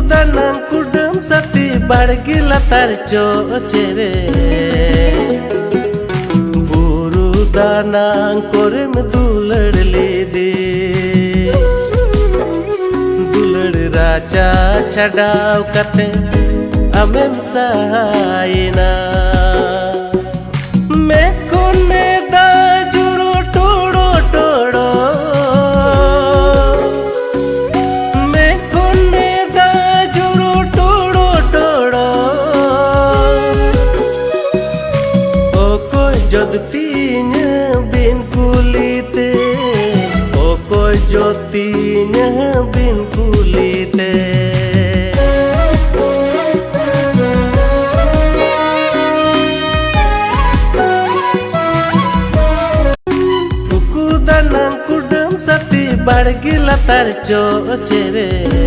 danang kudem sati bargi latar cocere buru danang korem dulad lede dulad raja chadaw kate amem saina Jotinya bin kulite oko jotinya bin kulite kuku danang kudem sati bargi latar cocere